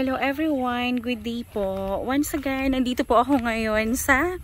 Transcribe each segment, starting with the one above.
Hello everyone, good day po. Once again, nandito po ako ngayon sa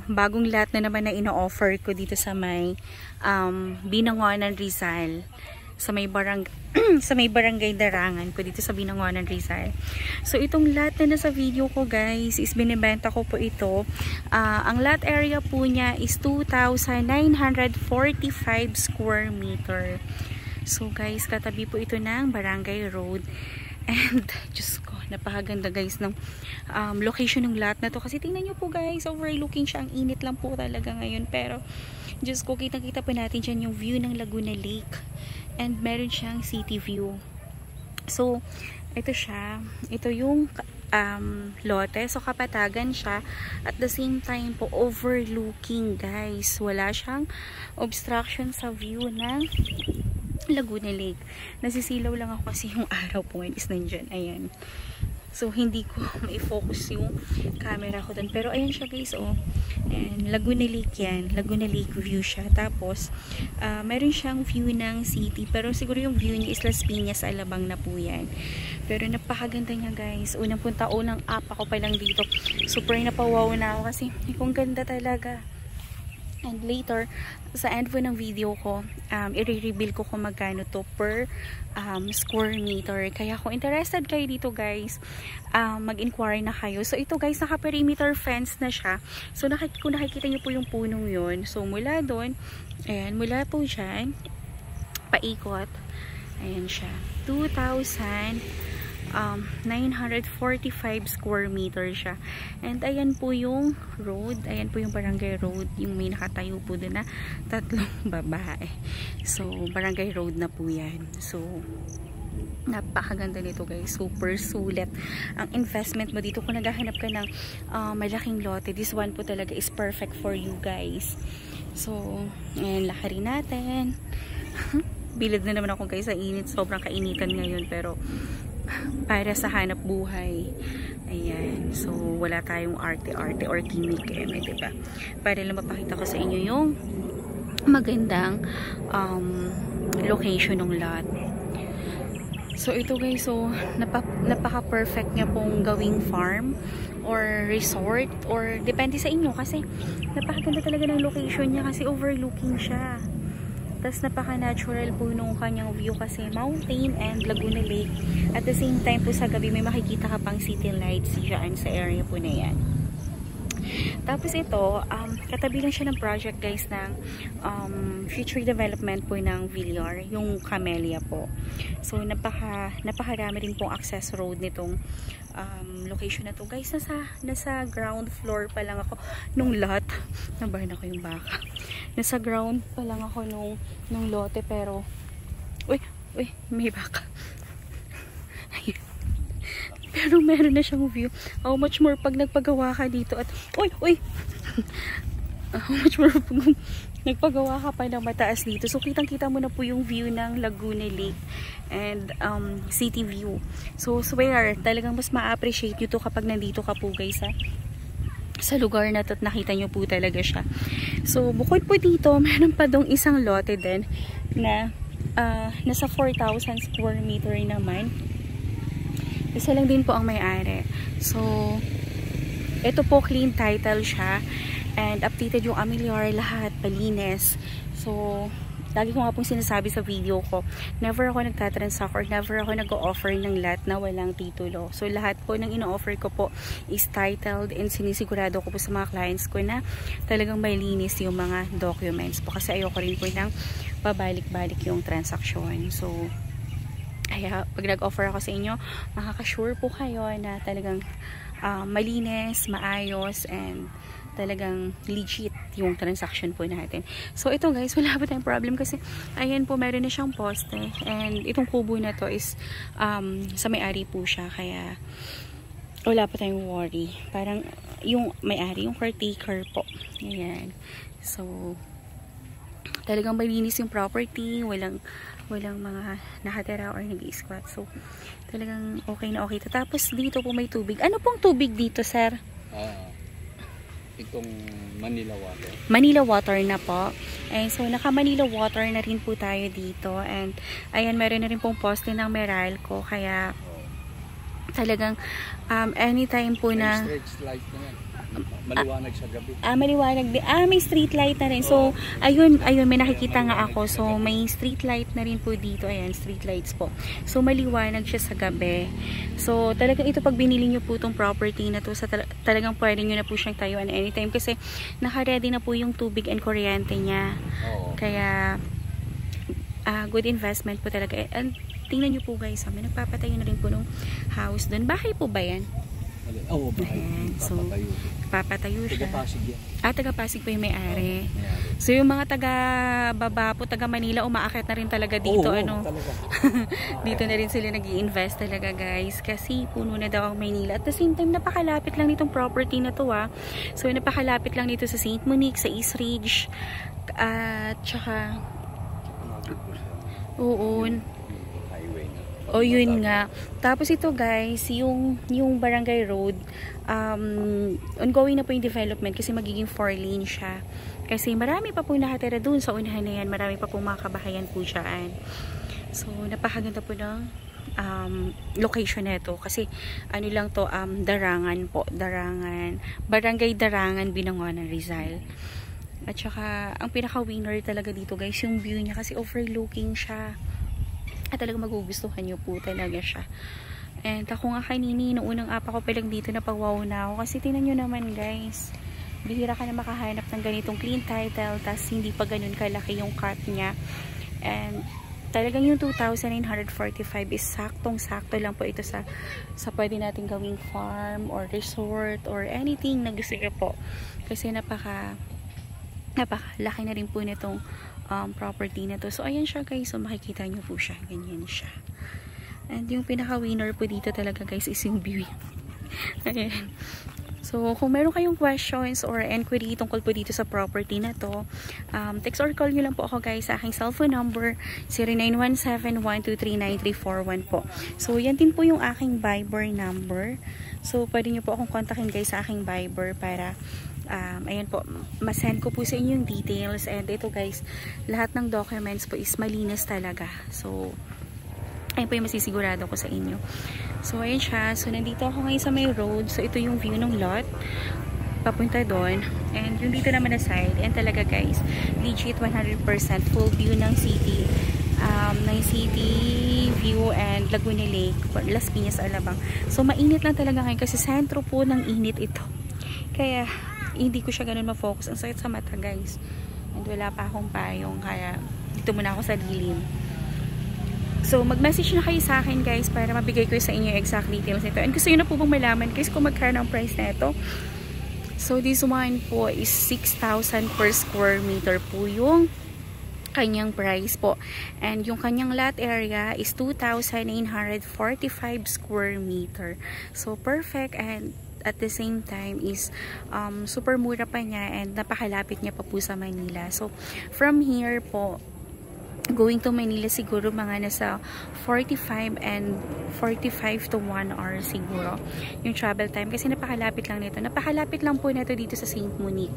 bagong lot na naman na ino-offer ko dito sa may Binangonan, Rizal. Sa may barangay Darangan po dito sa Binangonan, Rizal. So itong lot na nasa video ko guys is binibenta ko po ito. Ang lot area po niya is 2,945 square meter. So guys, katabi po ito ng Barangay Road. And, Diyos ko, napakaganda guys ng location ng lot na to. Kasi tingnan nyo po guys, overlooking siya. Ang init lang po talaga ngayon. Pero, Diyos ko, kitang-kita po natin dyan yung view ng Laguna Lake. And meron siyang city view. So, ito siya. Ito yung lote. So, kapatagan siya. At the same time po, overlooking guys. Wala siyang obstruction sa view ng Laguna Lake. Nasisilaw lang ako kasi yung araw po ngayon is nandyan. Ayan. So, hindi ko ma-focus yung camera ko dun. Pero, ayan siya guys, oh. And, Laguna Lake yan. Laguna Lake view siya. Tapos, meron siyang view ng city. Pero, siguro yung view niya is Las Piñas, Alabang na po yan. Pero, napakaganda niya guys. Unang punta, unang up ako pa lang dito. Super napawaw na ako kasi, kung ganda talaga. And later, sa end po ng video ko, i-reveal ko kung magkano to per square meter. Kaya kung interested kayo dito guys, mag-inquire na kayo. So ito guys, naka-perimeter fence na siya. So kung nakikita nyo po yung punong yun. So mula doon, ayan, mula po dyan, paikot, ayan siya, 2,945 square meter siya. And ayan po yung road, ayan po yung barangay road, yung may nakatayo po doon na tatlong babae. So barangay road na po yan. So napakaganda nito guys, super sulit ang investment mo dito kung naghahanap ka ng malaking lote. This one po talaga is perfect for you guys. So ayan, lakarin natin. Bilad na naman ako guys sa init, sobrang kainitan ngayon, pero para sa hanap buhay, ayan, so wala tayong arte-arte or kinik, diba? Para lang mapakita ko sa inyo yung magandang location ng lot. So ito guys, so napaka-perfect niya pong gawing farm or resort, or depende sa inyo kasi napakaganda talaga ng location niya kasi overlooking siya. Tapos napaka-natural po nung kanyang view kasi mountain and Laguna Lake. At the same time po sa gabi may makikita ka pang city lights dyan sa area po na yan. Tapos ito, katabi lang siya ng project guys ng future development po ng Villar, yung Camellia po. So napakarami rin pong access road nitong location na to guys. Nasa ground floor pa lang ako nung lot. Nabarn ako yung baka. Nasa ground pa lang ako nung lote, pero uy, may baka. Pero meron na siyang view. How much more pag nagpagawa ka dito at uy how much more pag nagpagawa ka pa ng mataas dito. So kitang-kita mo na po yung view ng Laguna Lake and city view. So swear, talagang mas ma-appreciate nyo to kapag nandito ka po guys sa lugar na to at nakita nyo po talaga siya. So bukod po dito, meron pa dong isang lote din na nasa 4,000 square meter naman. Isa lang din po ang may-ari. So ito po clean title siya and updated yung amilyar, lahat palinis. So lagi ko nga pong sinasabi sa video ko, never ako nagtatransact or never ako nag-o-offer ng lot na walang titulo. So lahat po ng ino-offer ko po is titled and sinisigurado ko po sa mga clients ko na talagang may linis yung mga documents po. Kasi ayoko rin po ng pabalik-balik yung transaksyon. So kaya pag nag-offer ako sa inyo, makaka-sure po kayo na talagang malinis, maayos, and talagang legit yung transaction po natin. So ito guys, wala pa tayong problem kasi ayan po, meron na siyang poste and itong kubo na to is sa may-ari po siya, kaya wala pa tayong worry. Parang yung may-ari, yung caretaker po. Ayan. So talagang malinis yung property, walang mga nakatira or nag-i-squat. So talagang okay na okay. Tapos dito po may tubig. Ano pong tubig dito, sir? Itong Manila water. Manila water na po. And so naka Manila water na rin po tayo dito. And ayan, meron na rin pong poste ng Meralco. Kaya talagang anytime po na Street light na yan. Maliwanag sa gabi. Maliwanag din. May street light na rin. So, ayun, may nakikita nga ako. So, may street light na rin po dito. Ayan, street lights po. So, maliwanag siya sa gabi. So, talagang ito pag binili nyo po itong property na to, talagang pwede nyo na po siyang tayuan anytime kasi naka-ready na po yung tubig and kuryente niya. Kaya, good investment po talaga. And, tingnan nyo po guys, may nagpapatayo na rin po ng house doon. Bahay po ba yan? Oo, bahay. So, papatayo siya. Taga-Pasig yan. Taga-Pasig po yung may-ari. So, yung mga taga-baba po, taga-Manila, umaakit na rin talaga dito. Talaga. Dito na rin sila nag-i-invest talaga, guys. Kasi puno na daw ang Maynila. At the same time, napakalapit lang nitong property na to, So, napakalapit lang dito sa St. Monique, sa East Ridge. At, tsaka, yun nga. Tapos ito guys, yung Barangay Road, ongoing na po yung development kasi magiging 4-lane siya. Kasi marami pa pong nakatira dun sa unahan na yan. Marami pa pong mga kabahayan po dyan. So, napakaganda po ng location na ito. Kasi, lang to, Darangan po. Barangay Darangan, Binangonan, Rizal. At saka, ang pinaka-winner talaga dito guys, yung view niya kasi overlooking siya. At talagang magugustuhan nyo po talaga siya. And ako nga kanini, noong unang apa ko pa lang dito na pag-wow na ako. Kasi tingnan nyo naman guys, bihira ka na makahanap ng ganitong clean title, tas hindi pa ganun kalaki yung cut niya. And talagang yung 2,945 is saktong-sakto lang po ito sa pwede natin gawing farm or resort or anything na gusto nyo po. Kasi napakalaki na rin po nitong property na to. So, ayan siya guys. So, makikita nyo po siya. Ganyan siya. And yung pinaka-winner po dito talaga guys is yung view. Ayan. So, kung meron kayong questions or inquiry tungkol po dito sa property na to, text or call nyo lang po ako guys sa aking cellphone number 0917-123-9341 po. So, yan din po yung aking Viber number. So, pwede nyo po akong kontakin guys sa aking Viber para ayan po, masend ko po sa inyo yung details. And ito guys, lahat ng documents po is malinis talaga. So, ayun po yung masisigurado ko sa inyo. So, ayun siya. So, nandito ako ngayon sa may road. So, ito yung view ng lot. Papunta doon. And yung dito naman na side. And talaga guys, legit 100% full view ng city. Ng city view and Laguna Lake, Las Piñas, Alabang. So, mainit lang talaga ngayon kasi sentro po ng init ito. Kaya, hindi ko siya ganun ma-focus. Ang sakit sa mata guys. And wala pa akong payong. Kaya dito muna ako sa dilim. So mag-message na kayo sa akin guys para mabigay ko sa inyo yung exact details nito. And gusto nyo na po bang malaman guys kung magkano ang price na ito? So this one po is 6,000 per square meter po yung kanyang price po. And yung kanyang lot area is 2,945 square meter. So perfect. And at the same time is super mura pa niya and napakalapit niya pa po sa Manila. So from here po going to Manila siguro mga nasa 45 to 1 hour siguro yung travel time kasi napakalapit lang nito. Napakalapit lang po nito dito sa St. Monique.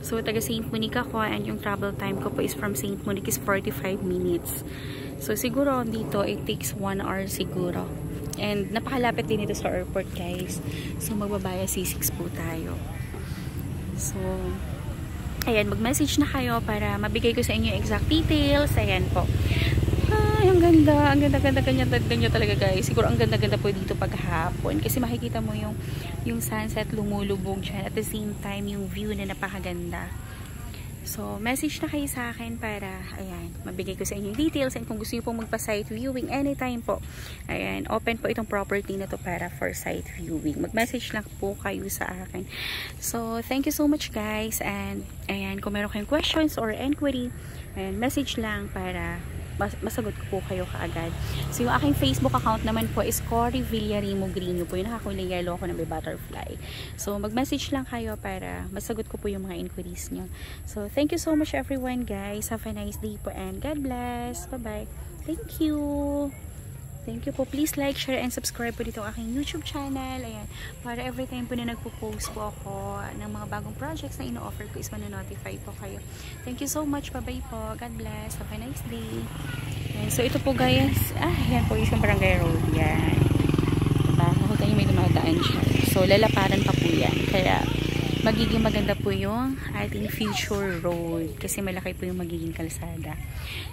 So taga St. Monique ako and yung travel time ko po is from St. Monique is 45 minutes. So siguro dito it takes 1 hour siguro. And napakalapit din ito sa airport guys. So magbabaya C6 po tayo. So ayan, mag-message na kayo para mabigay ko sa inyo exact details. Ayan po. Ay, ang ganda. Ang ganda talaga guys. Siguro ang ganda po dito paghapon. Kasi makikita mo yung sunset lumulubog dyan. At the same time, yung view na napakaganda. So, message na kayo sa akin para, ayan, mabigay ko sa inyo yung details. And kung gusto nyo pong magpa-site viewing anytime po, ayan, open po itong property na to para for site viewing. Mag-message lang po kayo sa akin. So, thank you so much guys. And, ayan, kung meron kayong questions or inquiry, ayan, message lang para masagot ko po kayo kaagad. So, yung aking Facebook account naman po is Cory Villarimo Grino po. Yung nakakulay yellow ko na may butterfly. So, mag-message lang kayo para masagot ko po yung mga inquiries nyo. So, thank you so much everyone guys. Have a nice day po and God bless. Bye-bye. Thank you. Thank you po. Please like, share, and subscribe po dito ang aking YouTube channel. Ayan. Para every time po na nagpo-post po ako ng mga bagong projects na ino-offer ko is manonotify po kayo. Thank you so much. Bye-bye po. God bless. Have a nice day. Ayan. So, ito po guys. Yan po yung Barangay Road. Yan. Diba? So, lalaparan pa po yan. Kaya, magiging maganda po yung ating future road. Kasi malaki po yung magiging kalsada.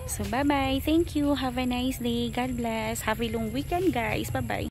So, bye-bye. Thank you. Have a nice day. God bless. Have a long weekend, guys. Bye-bye.